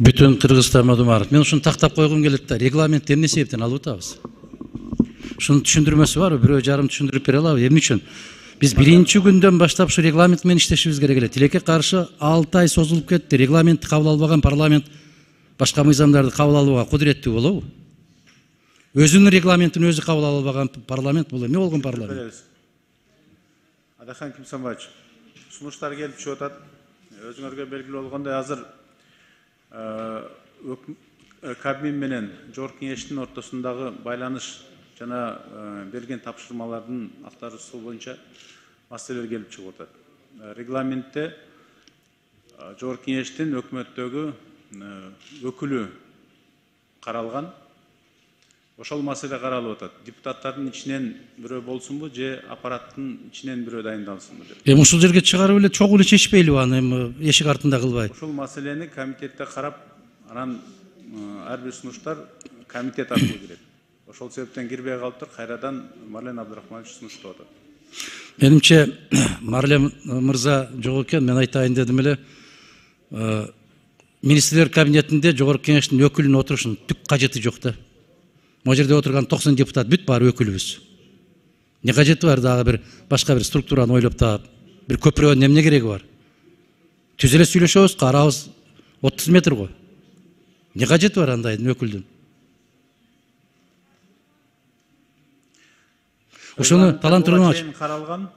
Бүтін Кыргызстан мадумаров. Мен ушуну тактап койгум келет да. Регламент эмне себептен алып атабыз? Шунун түшүндүрмөсү барбы? Бирөө жарым түшүндүрүп бере алабы? Эмне үчүн? Биз биринчи күндөн баштап ушу регламент менен иштешибиз керек эле. Тилекке каршы 6 ай созулуп кетти. Регламентти кабыл албаган парламент башка мыйзамдарды кабыл алууга кудуреттүү болобу? Өзүнүн регламентин өзү кабыл албаган парламент бул эмне болгон парламент? Адахан Кимсанбаевич, сунуштар келип чыгып атат. Өзүңөргө белгилүү болгондой азыр Кабмин менен Жогорку Кеңештин ортосундагы байланыш жана берген тапшырмалардын актаруусу боюнча маселелер келип чыгып атат. Регламентте Жогорку Кеңештин өкмөттөгү өкүлү каралган. Ошол маселе каралып атат. Депутаттардын ичинен бирөө болсунбу же аппараттын ичинен бирөө дайындалсынбы деп. Ушул жерге чыгарып эле чогуу эле чечпейлиби аны эми эшик артында кылбай? Ушул маселени комитетте карап, анан ар бир сунуштар комитет аркылуу кирет. Ошол себептен кирбей калыптыр. Кайрадан Марлен Абдрахманович сунуштап атат. Менимче Марлен мырза жок экен, мен айтайын дедим эле. Министрлер кабинетинде Жогорку Кеңештин өкүлүнүн отурушунун түк кажети жок да. Могу жерде отурган 90 депутат бүт баары өкүлүбүз. Не кажети бар дагы бир башка бир структураны ойлоп таап, бир көпүрөнүн эмне кереги бар? Түз эле сүйлөшөбүз, арабыз 30 метр го. Не кажети бар андайдын өкүлдүн? Ошону Талан Турдунович каралган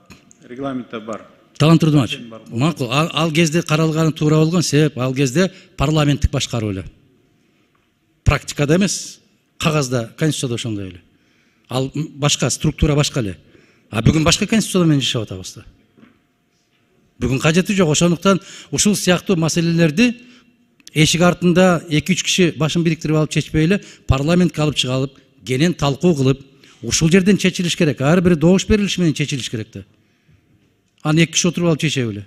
регламентте бар. Талан Турдунович, макул, ал кезде каралганы туура болгон, себеп ал кезде парламенттик башкаруу эле. Практикада эмес, кагазда, конституцияда ошондой эле. Ал башка структура башка эле. А бүгүн башка конституция менен жашап атабыз да. Бүгүн кажети жок, ошондуктан ушул сыяктуу маселелерди эшик артында 2-3 киши башын бириктирип алып чечпей эле парламентке алып чыгалып, кенен талкуу кылып, ушул жерден чечилиш керек. Ар бир добуш берилиши менен чечилиш керек да. Аны 2 киши отуруп алып чечеби эле.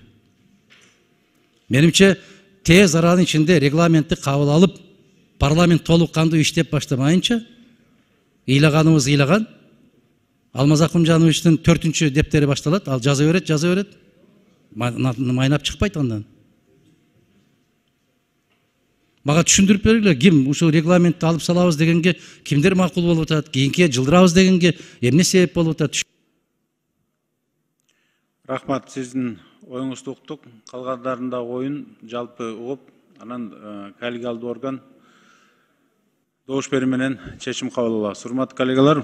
Менимче тез аранын ичинде регламентти кабыл алып, парламент толук кандуу иштеп баштамайынча, ыйлаганыбыз ыйлаган. Алмаз Акымжановичтин 4-чү дептери башталат, ал жаза берет. Майнап чыкпайт андан. Мага түшүндүрүп бергиле, ким ушул регламентти алып салабыз дегенге кимдер макул болуп атат, кийинки жылдырабыз дегенге эмне себеп болуп атат? Рахмат, сиздин оюңузду уктук. Калгандарында оюн жалпы угуп, анан коллегиалдуу орган добуш берүү менен чечим кабыл алабыз. Урматтуу коллегалар,